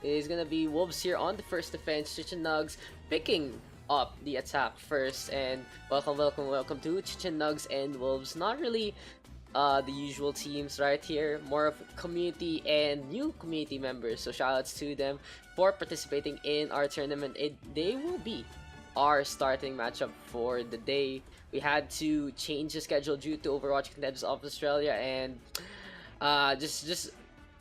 is gonna be Wolves here on the first defense. Chichen Nuggz picking up the attack first, and welcome to Chichen Nuggz and Wolves. Not really the usual teams right here, more of community and new community members, so shoutouts to them for participating in our tournament. They will be our starting matchup for the day. We had to change the schedule due to Overwatch contenders of Australia, and just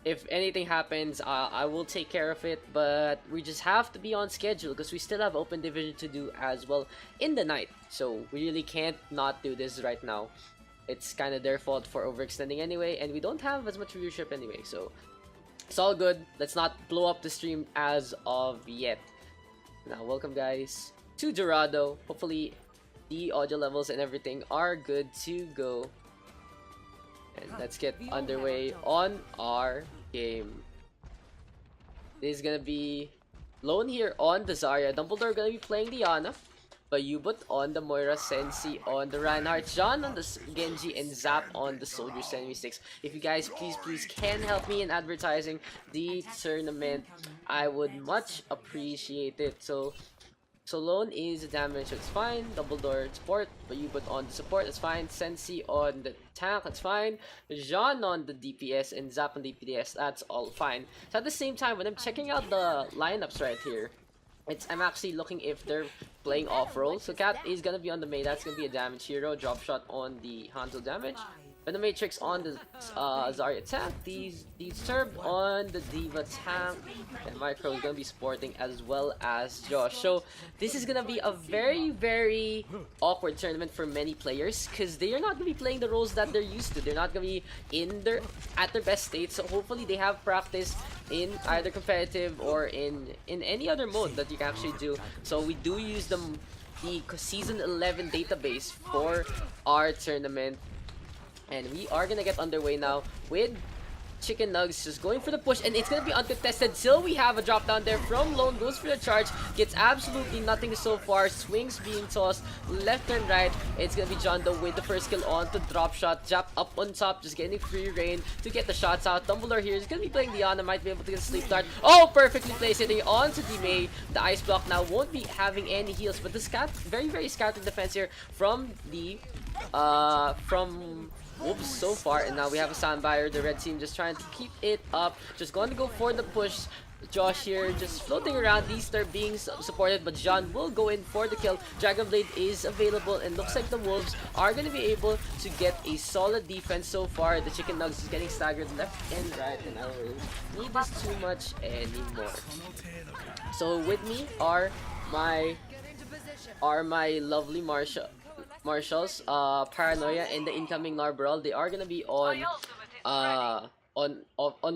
if anything happens, I will take care of it, but we just have to be on schedule because we still have open division to do as well in the night, so we really can't not do this right now. It's kind of their fault for overextending anyway, and we don't have as much viewership anyway, so it's all good. Let's not blow up the stream as of yet. Now, welcome guys to Dorado. Hopefully the audio levels and everything are good to go. And let's get underway on our game. This is gonna be Lone here on the Zarya. Dumbledore gonna be playing the Ana. Bayubot on the Moira, Sensi on the Reinhardt, John on the Genji, and Zap on the Soldier 76. If you guys please can help me in advertising the tournament, I would much appreciate it. So Lone is a damage, it's fine. Dumbledore support, Bayubot on the support, that's fine. Sensi on the tank, that's fine. Jean on the DPS and Zap on the DPS, that's all fine. So at the same time, when I'm checking out the lineups right here, I'm actually looking if they're playing Offrole. So Cat is gonna be on the main, that's gonna be a damage hero. Drop shot on the Hanzo damage. Matrix on the Zarya tank, these Turb on the Diva tank, and Micro is gonna be supporting as well as Josh. So this is gonna be a very awkward tournament for many players because they are not gonna be playing the roles that they're used to. They're not gonna be at their best state. So hopefully they have practice in either competitive or in any other mode that you can actually do. So we do use the season 11 database for our tournament. And we are gonna get underway now with Chicken Nuggz just going for the push, and it's gonna be uncontested. Still, we have a drop down there from Lone, goes for the charge, gets absolutely nothing so far. Swings being tossed left and right. It's gonna be John Doe with the first kill on to drop shot. Jap up on top, just getting free reign to get the shots out. Dumbledore here is gonna be playing Diana, might be able to get a sleep dart. Oh, perfectly placed, hitting onto the Mei. The ice block now won't be having any heals, but the very scattered defense here from the Wolves so far, and now we have a Sandbuyer. The red team just trying to keep it up, just going to go for the push. Josh here just floating around. These are being supported, but John will go in for the kill. Dragon Blade is available, and looks like the Wolves are going to be able to get a solid defense so far. The Chicken Nuggz is getting staggered left and right, and I don't really need this too much anymore. So with me are my lovely Marshals, Paranoia, and the incoming Narbrawl. They are gonna be on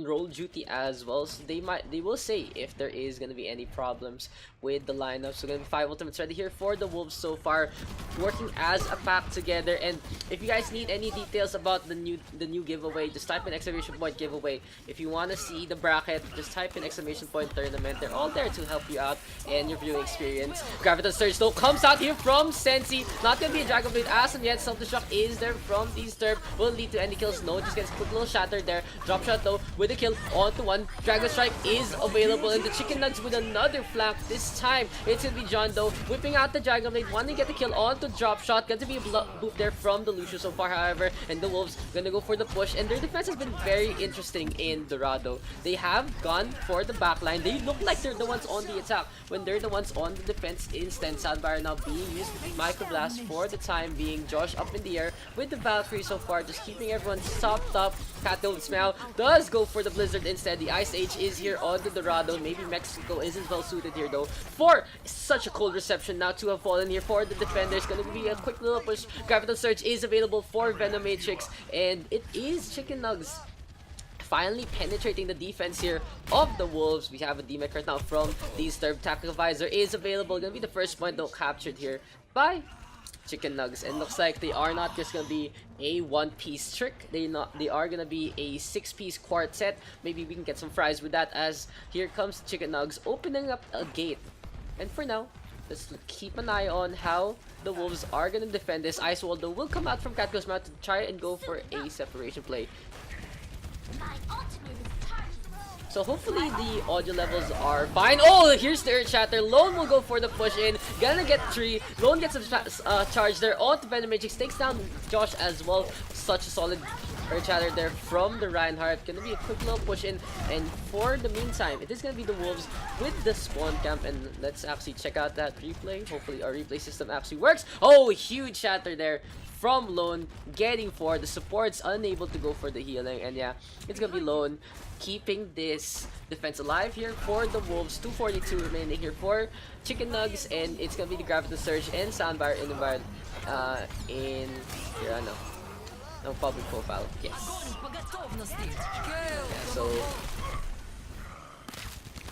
roll duty as well, so they will say if there is gonna be any problems with the lineup. So gonna be 5 ultimates ready here for the Wolves so far, working as a pack together. And if you guys need any details about the new giveaway, just type in exclamation point giveaway. If you want to see the bracket, just type in exclamation point tournament. They're all there to help you out and your viewing experience. Graviton Surge though comes out here from Sensi. Not gonna be a Dragon Blade as of yet. Self-destruct is there from these Turb. Will lead to any kills. No, just gets a quick little shatter there. Drop shot though with a kill onto one. Dragon Strike is available, and the Chicken Nuggz with another flank. This time it's gonna be John Doe whipping out the Dragon Blade, wanting to get the kill onto drop shot. Going to be a boop there from the Lucio so far, however, and the Wolves gonna go for the push, and their defense has been very interesting in Dorado. They have gone for the backline. They look like they're the ones on the attack when they're the ones on the defense instead. Sandbar now being used with Microblast for the time being. Josh up in the air with the Valkyrie so far, just keeping everyone topped up. Catdome Smile does go for the Blizzard instead. The Ice Age is here on the Dorado. Maybe Mexico isn't well suited here though for such a cold reception now to have fallen here for the defenders. Gonna be a quick little push. Graviton Surge is available for Matrix, and it is Chicken Nuggz finally penetrating the defense here of the Wolves. We have a DMEC right now from the Sturb. Tactical Visor is available. Gonna be the first point though captured here by Chicken Nuggz, and looks like they are not just gonna be a one-piece trick. They are gonna be a 6-piece quartet. Maybe we can get some fries with that, as here comes Chicken Nuggz opening up a gate. And for now, let's keep an eye on how the Wolves are gonna defend this. Ice Wall though will come out from Catco's mouth to try and go for a separation play. So hopefully the audio levels are fine. Oh, here's the Earth Shatter. Lone will go for the push in. Gonna get 3. Lone gets a charge there. On to Venom Matrix. Takes down Josh as well. Such a solid Earth Shatter there from the Reinhardt. Gonna be a quick little push in. And for the meantime, it is gonna be the Wolves with the spawn camp. And let's actually check out that replay. Hopefully our replay system actually works. Oh, huge shatter there from Lone, getting 4. The support's unable to go for the healing, and yeah, it's gonna be Lone keeping this defense alive here for the Wolves. 242 remaining here for Chicken Nuggz, and it's gonna be the Gravity Surge and Soundbar in the in here, no public profile. Yes. Yeah, so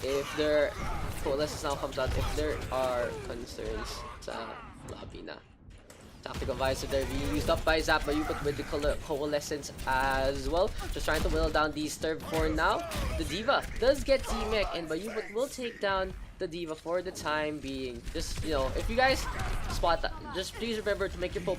if there Coalescence now comes out, if there are concerns sa lobby na. Tactical Visor there being used up by Zapayu, but with the Coalescence as well. Just trying to whittle down the Sturb for now. The D.Va does get T-Mech, and Bayubot will take down the D.Va for the time being. Just, you know, if you guys spot that, just please remember to make your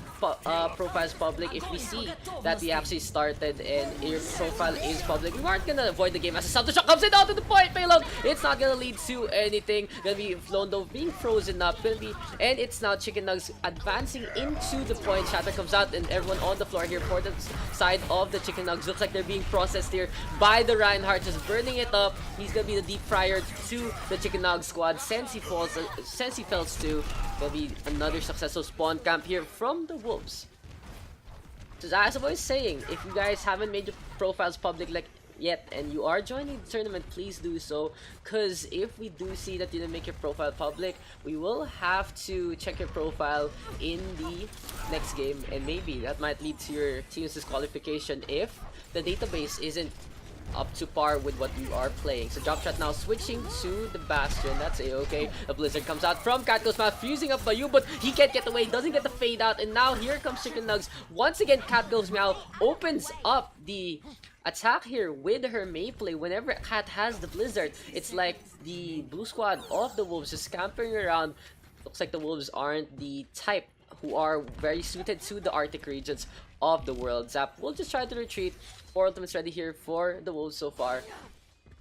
profiles public. If we see that we actually started and your profile is public, we aren't gonna avoid the game as a Salto Shock comes in out to the point payload. It's not gonna lead to anything. Gonna be Londo being frozen up. Gonna be, and it's now Chicken Nuggz advancing into the point. Shatter comes out and everyone on the floor here for the side of the Chicken Nuggz. Looks like they're being processed here by the Reinhardt, just burning it up. He's gonna be the deep fryer to the Chicken Nuggz squad. Sensi Fells too. Gonna be another successful spawn camp here from the Wolves. So as I was saying, if you guys haven't made your profiles public yet and you are joining the tournament, please do so, because if we do see that you didn't make your profile public, we will have to check your profile in the next game, and maybe that might lead to your team's disqualification if the database isn't up to par with what you are playing. So Drop Shot now switching to the Bastion. That's a-okay. The Blizzard comes out from Catco's mouth, fusing up Bayu, but he can't get away, doesn't get the fade out, and now here comes Chicken Nuggz. Once again, Catco's Meow opens up the attack here with her Mayplay. Whenever Cat has the Blizzard, it's like the blue squad of the Wolves is scampering around. Looks like the Wolves aren't the type who are very suited to the Arctic regions of the world. Zap will just try to retreat. 4 ultimates ready here for the Wolves so far.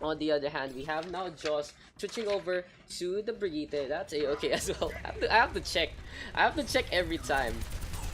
On the other hand, we have now Joss switching over to the Brigitte. That's a-okay as well. I have to check. I have to check every time.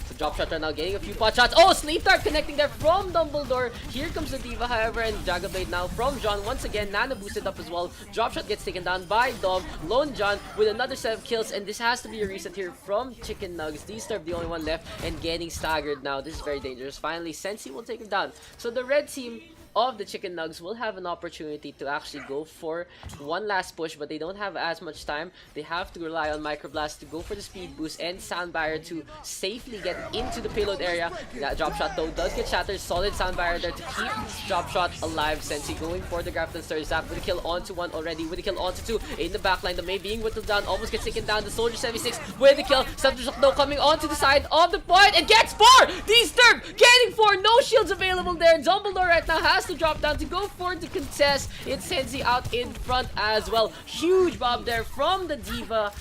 So Drop Shot right now getting a few pot shots. Oh, Sleep Dart connecting there from Dumbledore. Here comes the D.Va, however, and Dragon Blade now from John. Once again, Nana boosted up as well. Drop Shot gets taken down by Dom. Lone John with another set of kills, and this has to be a reset here from Chicken Nuggz. D-Sturb the only one left and getting staggered now. This is very dangerous. Finally, Sensi will take him down. So the red team of the Chicken Nuggz will have an opportunity to actually go for one last push, but they don't have as much time. They have to rely on Microblast to go for the speed boost and Sound Barrier to safely get into the payload area. That Drop Shot though does get shattered. Solid Sound Barrier there to keep Drop Shot alive. Sensi going for the Grafton Surge. Zap with a kill onto 1 already, with a kill onto 2 in the backline. The May being whittled down, almost gets taken down. The Soldier 76 with the kill. Septic Shock though coming onto the side of the point and gets 4! D-Sturb getting 4! No shields available there. Dumbledore right now has to drop down to go for the contest. It's Sensi out in front as well. Huge bomb there from the D.Va.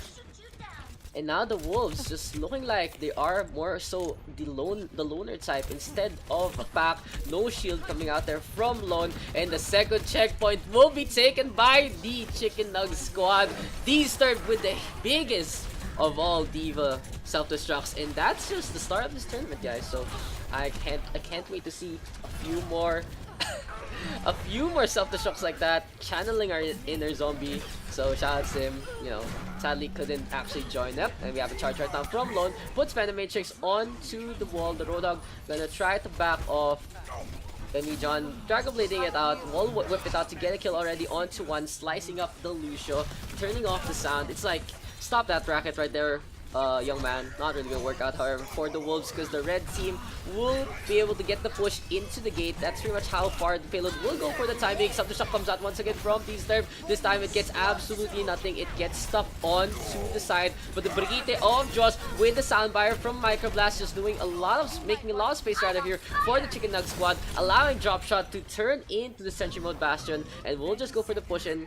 And now the Wolves just looking like they are more so the loner type instead of a pack. No shield coming out there from Lone, and the second checkpoint will be taken by the Chicken Nuggz squad. D-Sturb with the biggest of all D.Va self-destructs, and that's just the start of this tournament, guys. So I can't wait to see a few more a few more self-destructs like that, channeling our inner zombie. So shout out to him, you know, sadly couldn't actually join up. And we have a charge right now from Lone, puts Venom Matrix onto the wall. The Roadhog gonna try to back off. Then we John Dragon Blading it out, wall whip it out to get a kill already onto 1, slicing up the Lucio, turning off the sound. It's like, stop that racket right there, young man. Not really gonna work out, however, for the Wolves, because the red team will be able to get the push into the gate. That's pretty much how far the payload will go for the time being. Something Shock comes out once again from D-Sturb. This time it gets absolutely nothing. It gets stuck onto the side. But the Brigitte of Joss with the Soundfire from Microblast just doing a lot of, making a lot of space right here for the Chicken Nuggz squad, allowing Drop Shot to turn into the Sentry Mode Bastion. And we'll just go for the push in.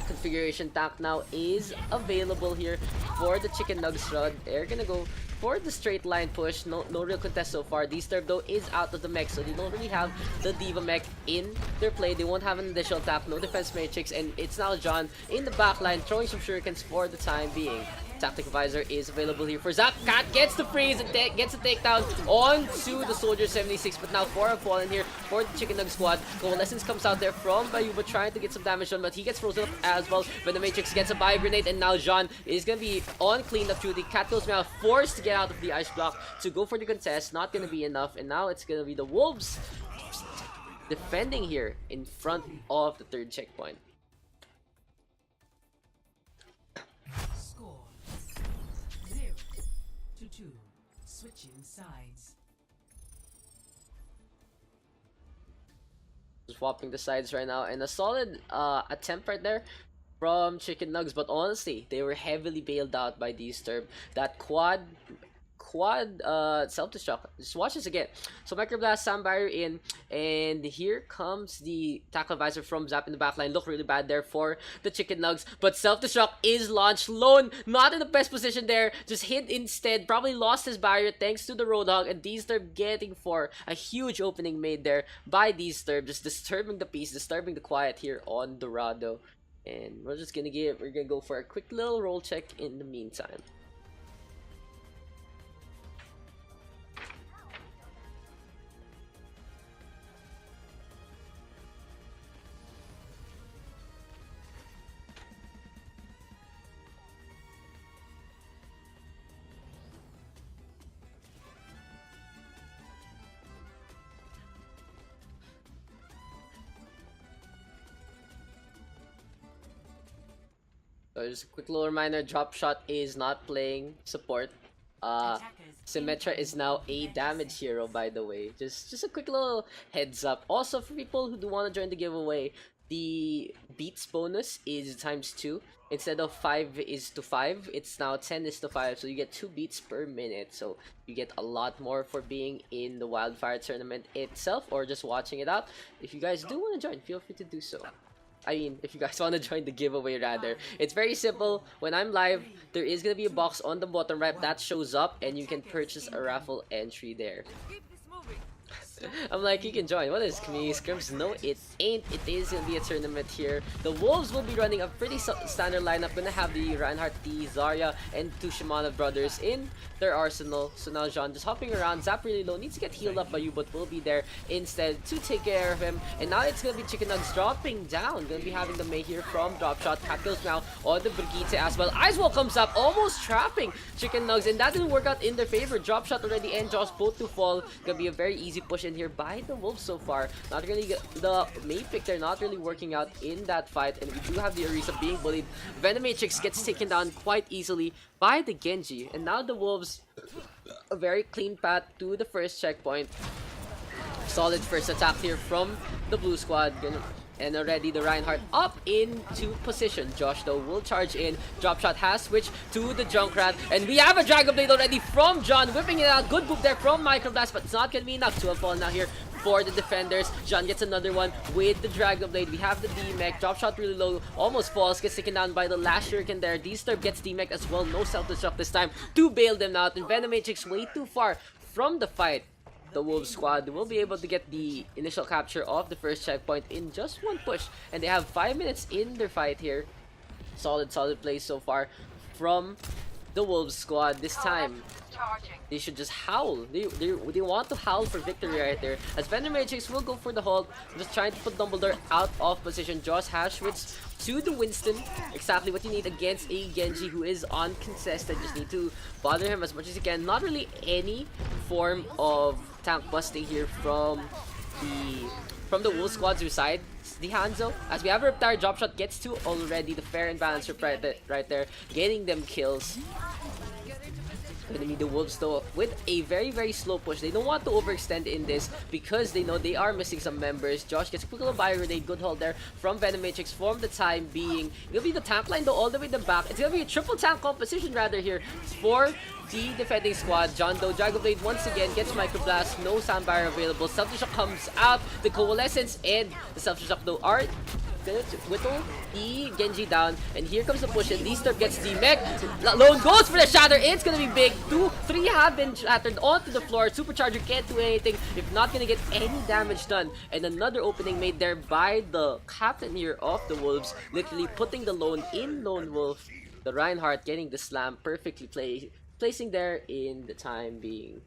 Configuration tank now is available here for the Chicken Nuggz run. They're gonna go for the straight line push. No real contest so far. D-Sturb though is out of the mech, so they don't really have the Diva mech in their play. They won't have an additional tap, no defense matrix, and it's now John in the back line throwing some shurikens for the time being. Tactical Visor is available here for Zap. Cat gets the freeze and gets a takedown onto the Soldier 76, but now 4 have fallen here for the Chicken Nuggz squad. Coalescence comes out there from Bayuba trying to get some damage done, but he gets frozen up as well. But the Matrix gets a bio grenade, and now John is going to be on cleanup duty. Cat goes now forced to get out of the ice block to go for the contest. Not going to be enough, and now it's going to be the Wolves defending here in front of the third checkpoint. Switching sides. Swapping the sides right now, and a solid attempt right there from Chicken Nuggz, but honestly, they were heavily bailed out by D-Sturb. That quad self-destruct. Just watch this again. So Microblast, Sound Barrier in, and here comes the Tackle Visor from Zap in the backline. Look really bad there for the Chicken Nuggz, but self-destruct is launched. Lone not in the best position there, just hit instead, probably lost his barrier thanks to the Roadhog, and D-Sturb getting for a huge opening made there by D-Sturb, just disturbing the peace, disturbing the quiet here on Dorado. And we're gonna go for a quick little roll check in the meantime. So just a quick little reminder, Drop Shot is not playing support. Symmetra is now a damage hero, by the way. Just a quick little heads up. Also, for people who do want to join the giveaway, the beats bonus is ×2. Instead of 5:5, it's now 10:5, so you get 2 beats per minute. So you get a lot more for being in the Wildfire tournament itself, or just watching it out. If you guys do want to join, feel free to do so. I mean, if you guys want to join the giveaway rather. It's very simple. When I'm live, there is going to be a box on the bottom right that shows up, and you can purchase a raffle entry there. I'm like, you can join. What is community scrims? No, it ain't. It is gonna be a tournament here. The Wolves will be running a pretty standard lineup. Gonna have the Reinhardt, the Zarya, and 2 Shimano brothers in their arsenal. So now John just hopping around. Zap really low, needs to get healed up by you, but will be there instead to take care of him. And now it's gonna be Chicken Nuggz dropping down. Gonna be having the May here from Drop Shot. Cat goes now on the Brigitte as well. Icewall comes up, almost trapping Chicken Nuggz, and that didn't work out in their favor. Drop Shot already and Josh both to fall. Gonna be a very easy push in here by the Wolves so far. Not really the May pick, they're not really working out in that fight, and we do have the Orisa being bullied. Venomatrix gets taken down quite easily by the Genji, and now the Wolves, a very clean path to the first checkpoint. Solid first attack here from the blue squad. And already the Reinhardt up into position. Josh though will charge in. Drop Shot has switched to the Junkrat. And we have a Dragon Blade already from John. Whipping it out. Good move there from Microblast, but it's not going to be enough to have fallen now here for the defenders. John gets another one with the Dragon Blade. We have the D-Mech. Drop Shot really low. Almost falls. Gets taken down by the last shuriken there. D-Sturb gets D-Mech as well. No self-destruct this time to bail them out. And Venomatrix way too far from the fight. The Wolves squad will be able to get the initial capture of the first checkpoint in just one push, and they have 5 minutes in their fight here. Solid play so far from the Wolves squad. This time they should just howl. They want to howl for victory right there, as Venomatrix will go for the hold, just trying to put Dumbledore out of position. Josh has switched to the Winston, exactly what you need against a Genji who is uncontested. Just need to bother him as much as you can. Not really any form of tank busting here from the Wolves squad's side. The Hanzo, as we have a Riptire. Drop Shot gets to already the fair and balanced rip right there, getting them kills. Gonna be the Wolves though with a very slow push. They don't want to overextend in this because they know they are missing some members. Josh gets a quick little bio grenade. Good hold there from Venomatrix for the time being. It'll be the tank line though all the way to the back. It's gonna be a triple tank composition rather here for the defending squad. John though, Dragon Blade once again gets Microblast. No Sound Barrier available. Self-destruct comes out. The Coalescence and the Self-destruct though are gonna whittle the Genji down, and here comes the push, and D-Star gets the mech. Lone goes for the shatter. It's gonna be big. 2, 3 have been shattered onto the floor. Supercharger can't do anything if not gonna get any damage done. And another opening made there by the captain here of the Wolves, literally putting the Lone in Lone Wolf. The Reinhardt getting the slam perfectly placing there in the time being.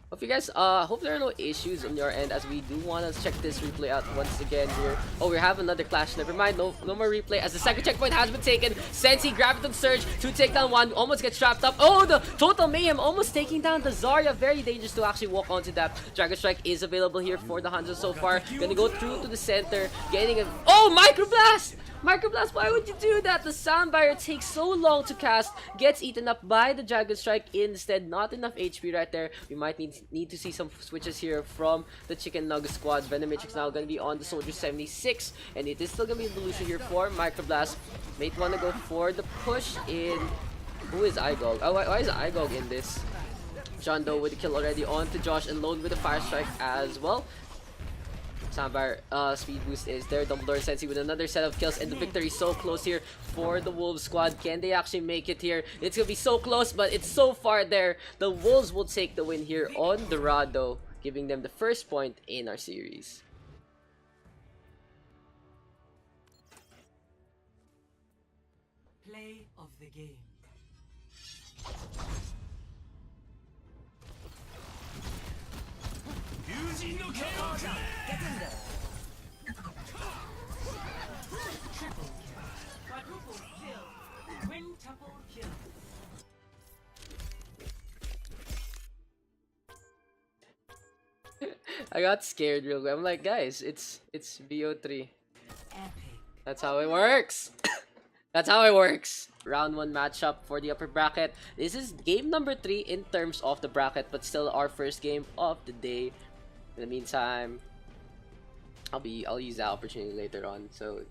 Hope you guys, hope there are no issues on your end, as we do want to check this replay out once again here. Oh, we have another clash. Never mind, no more replay, as the second checkpoint has been taken. Sensi, Graviton Surge, 2 take down 1, almost gets trapped up. Oh, the Total Mayhem almost taking down the Zarya. Very dangerous to actually walk onto that. Dragon Strike is available here for the Hanzo so far. Gonna go through to the center, getting a... Oh, Microblast! Microblast, why would you do that? The Soundbarrier takes so long to cast, gets eaten up by the Dragon Strike instead. Not enough HP right there. We might need to see some switches here from the Chicken Nuggz squad. Venomitrix now going to be on the Soldier 76, and it is still going to be a Delusion here for Microblast. Mate want to go for the push in... Who is Igog? Oh, why is Igog in this? John Doe with the kill already on to Josh, and Lone with the Fire Strike as well. Soundbar speed boost is there. Dumbledore and Sensi with another set of kills, and the victory so close here for the Wolves squad. Can they actually make it here? It's gonna be so close, but it's so far there. The Wolves will take the win here on Dorado, giving them the first point in our series. Play of the game. Get in there. Triple kill. Quadruple kill. Quintuple kill. I got scared real quick. I'm like, guys, it's BO3. Epic. That's how it works. That's how it works. Round 1 matchup for the upper bracket. This is game number 3 in terms of the bracket, but still our first game of the day. In the meantime, I'll use that opportunity later on. So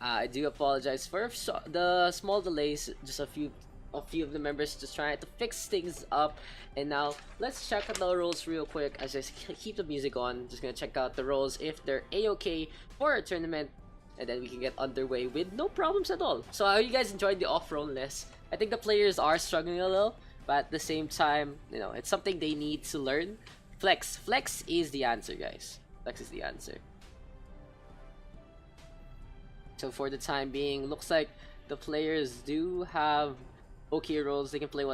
I do apologize for the small delays. Just a few of the members just trying to fix things up. And now let's check out the roles real quick. As I keep the music on, just gonna check out the roles if they're a-okay for our tournament, and then we can get underway with no problems at all. So how you guys enjoyed the off-roll list? I think the players are struggling a little, but at the same time, you know, it's something they need to learn. Flex is the answer, guys. Flex is the answer. So for the time being, looks like the players do have okay roles. They can play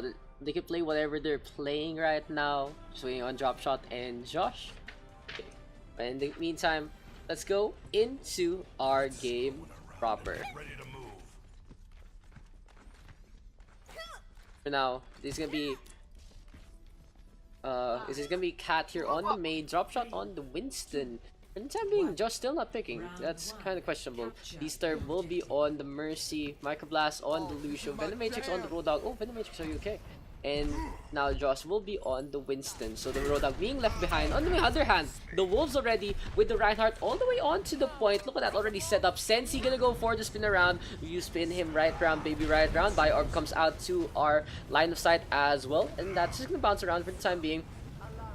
whatever they're playing right now. Just waiting on Drop Shot and Josh. Okay. But in the meantime, let's go into our game proper. For now, this is gonna be Cat here on the main, Drop Shot on the Winston. For the time being, Josh still not picking. That's kind of questionable. D-Star will be on the Mercy, Microblast on the Lucio, Venomitrix on the Roadhog. Oh, Venomitrix, are you okay? And now Josh will be on the Winston. So the Roadhog being left behind. On the other hand, the Wolves already with the Reinhardt all the way on to the point. Look at that, already set up. Sensi gonna go for the spin around. You spin him right round, baby, right round. Bio-Orb comes out to our line of sight as well. And that's just gonna bounce around for the time being.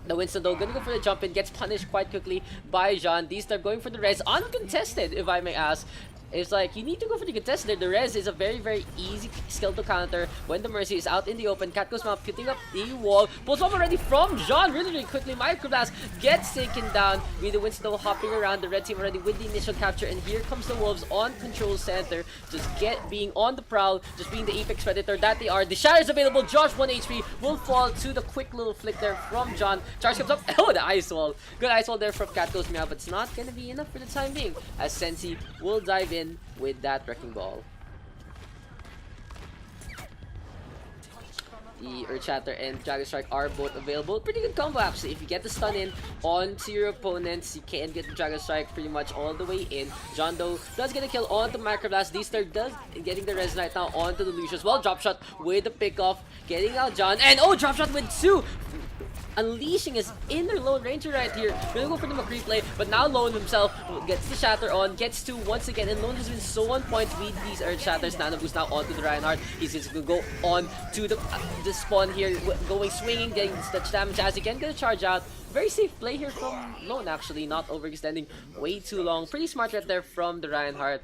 The Winston though gonna go for the jump in, gets punished quite quickly by Jean. D-Star going for the res, uncontested if I may ask. It's like, you need to go for the contest there. The res is a very, very easy skill to counter when the Mercy is out in the open. Cat goes map, putting up the wall. Pulls off already from Jean, really, really quickly. Microblast gets taken down. With the Winston hopping around. The red team already with the initial capture. And here comes the Wolves on control center. Just being on the prowl, just being the apex predator that they are. The Shatter is available. Josh, 1 HP, will fall to the quick little flick there from John. Charge comes up. Oh, the ice wall. Good ice wall there from Cat goes meow, but it's not gonna be enough for the time being, as Sensi will dive in with that Wrecking Ball. The Earth Shatter and Dragon Strike are both available. Pretty good combo actually. If you get the stun in onto your opponents, you can get the Dragon Strike pretty much all the way in. John Doe does get a kill onto Microblast. D-Star does getting the res right now onto the Lucio as well. Drop Shot with the pick off, getting out John. And oh, Drop Shot with 2! unleashing his inner Lone Ranger right here. Gonna go for the McCree play, but now Lone himself gets the Shatter on, gets two once again, and Lone has been so on point with these Earth Shatters. Nano Boost now onto the Reinhardt. He's just gonna go on to the spawn here, going swinging, getting as much damage as he can. Gonna charge out. Very safe play here from Lone, actually, not overextending way too long. Pretty smart right there from the Reinhardt.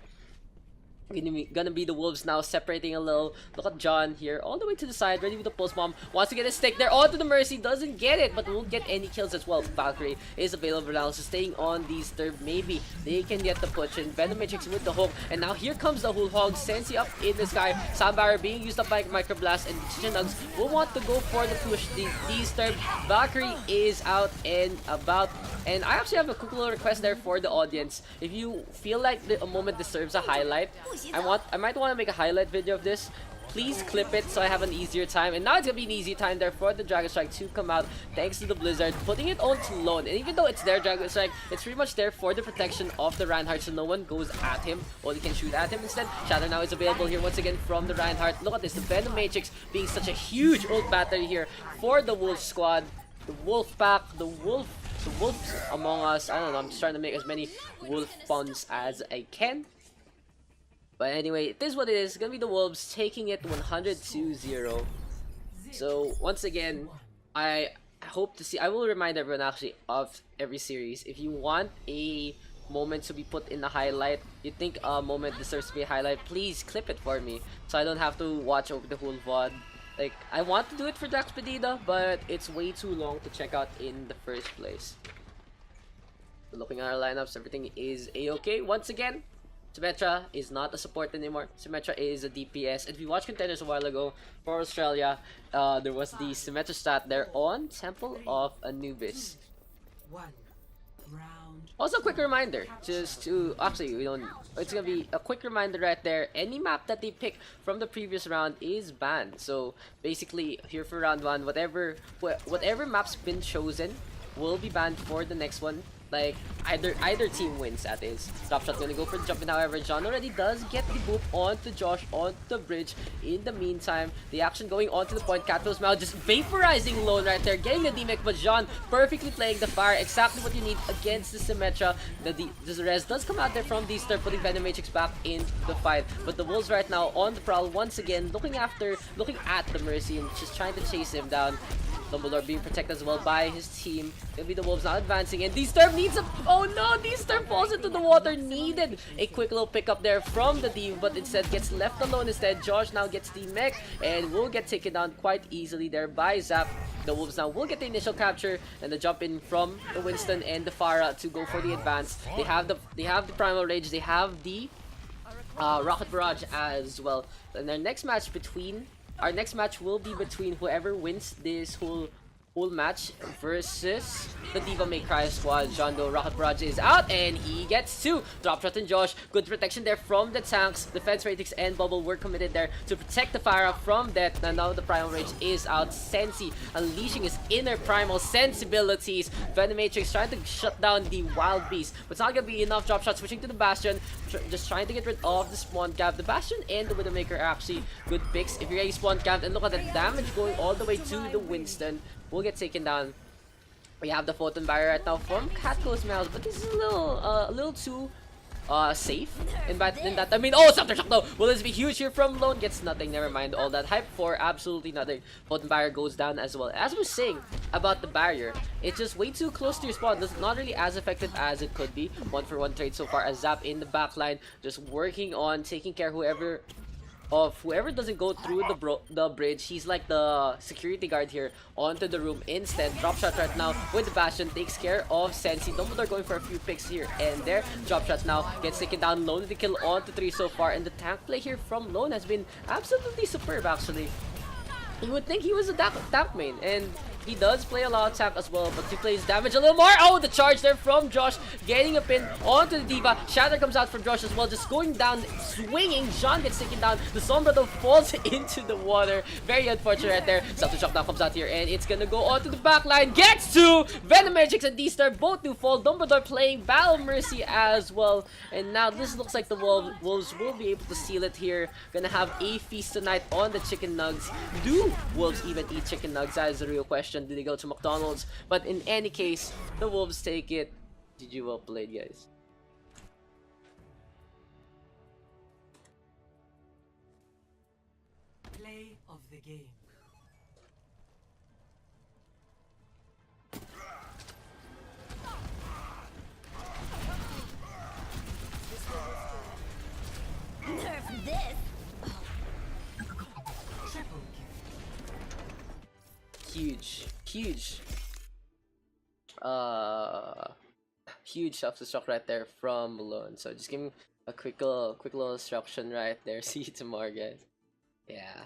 Gonna be the Wolves now separating a little. Look at John here, all the way to the side, ready with the pulse bomb. Wants to get a stick there onto the Mercy, doesn't get it, but won't get any kills as well. Valkyrie is available now, so staying on these third. Maybe they can get the push in. Venom Matrix with the hook, and now here comes the whole hog. Sensi up in the sky. Sound Barrier being used up by Microblast, and Chichen Nuggz will want to go for the push. These third. Valkyrie is out and about. And I actually have a quick little request there for the audience. If you feel like a moment deserves a highlight, I might want to make a highlight video of this. Please clip it so I have an easier time. And now it's gonna be an easy time there for the Dragon Strike to come out, thanks to the Blizzard putting it onto Lone. And even though it's their Dragon Strike, it's pretty much there for the protection of the Reinhardt, so no one goes at him. Only can shoot at him instead. Shatter now is available here once again from the Reinhardt. Look at this, the Venom Matrix being such a huge ult battery here for the Wolf squad. The Wolf Pack, the Wolves among us. I don't know, I'm just trying to make as many Wolf puns as I can. But anyway, it is what it is. It's gonna be the Wolves taking it 100-0. So once again, I hope to see. I will remind everyone actually of every series. If you want a moment to be put in the highlight, you think a moment deserves to be a highlight, please clip it for me, so I don't have to watch over the whole VOD. Like, I want to do it for Daks, but it's way too long to check out in the first place. Looking at our lineups, everything is a-okay. Once again, Symmetra is not a support anymore. Symmetra is a DPS. And if you watched Contenders a while ago for Australia, there was the Symmetra stat there on Temple of Anubis. Also, a quick reminder, just to, actually, we don't, it's gonna be a quick reminder right there. Any map that they pick from the previous round is banned. So basically, here for round 1, whatever map's been chosen will be banned for the next one. Like, either team wins, that is. Dropshot's gonna go for the jump in, however, John already does get the boop onto Josh, onto the bridge. In the meantime, the action going onto the point. Catwill's Mouth just vaporizing Lone right there, getting the D-Mech, but John perfectly playing the fire, exactly what you need against the Symmetra. The res does come out there from these third, putting Venom Matrix back in the fight. But the Wolves right now on the prowl, once again, looking at the Mercy and just trying to chase him down. Dumbledore being protected as well by his team. It'll be the Wolves now advancing, and D-Sturm needs a... Oh no! D-Sturm falls into the water. Needed a quick little pickup there from the Div, but instead gets left alone instead. Josh now gets the mech and will get taken down quite easily there by Zap. The Wolves now will get the initial capture and the jump in from the Winston and the Pharah to go for the advance. They have the Primal Rage. They have the Rocket Barrage as well. And their next match Our next match will be between whoever wins this whole match versus the Diva May Cry squad. John Doe, Rocket Barrage is out, and he gets two. Drop shot and Josh. Good protection there from the tanks. Defense Ratings and Bubble were committed there to protect the Fire from death. And now the Primal Rage is out. Sensi unleashing his inner primal sensibilities. Venom Matrix trying to shut down the Wild Beast, but it's not gonna be enough. Drop shot switching to the Bastion, just trying to get rid of the spawn cap. The Bastion and the Widowmaker are actually good picks if you're getting spawn capped. And look at the damage going all the way to the Winston. Will get taken down. We have the Photon Barrier right now from Catco's Mouse, but this is a little too safe in that. I mean, oh, Scepter Shock though. Will this be huge here from Lone? Gets nothing. Never mind all that hype for absolutely nothing. Photon Barrier goes down as well. As we're saying about the barrier, it's just way too close to your spawn. It's not really as effective as it could be. 1-for-1 trade so far as Zap in the backline, just working on taking care of whoever doesn't go through the bridge. He's like the security guard here onto the room. Instead, drop shot right now with the Bastion takes care of Sensi. Dumbledore going for a few picks here and there. Drop shot now gets taken down. Lone with the kill onto 3 so far, and the tank play here from Lone has been absolutely superb actually. You would think he was a tank main, and he does play a lot of tank as well, but he plays damage a little more. Oh, the charge there from Josh, getting a pin onto the Diva. Shatter comes out from Josh as well, just going down, swinging. Jean gets taken down. The Sombra though falls into the water. Very unfortunate right there. Scepter Shock now comes out here, and it's gonna go onto the back line. Gets to Venom Matrix and D-Star, both do fall. Dumbledore playing Battle Mercy as well. And now this looks like the Wolves will be able to seal it here. Gonna have a feast tonight on the Chicken Nuggz. Do Wolves even eat Chicken Nuggz? That is the real question. question, did they go to McDonald's? But in any case, the Wolves take it. GG, well played, guys. Play of the game. Nerf this! Triple kill. Huge huge self-destruct right there from Malone. So just giving a quick little instruction right there. See you tomorrow, guys. Yeah.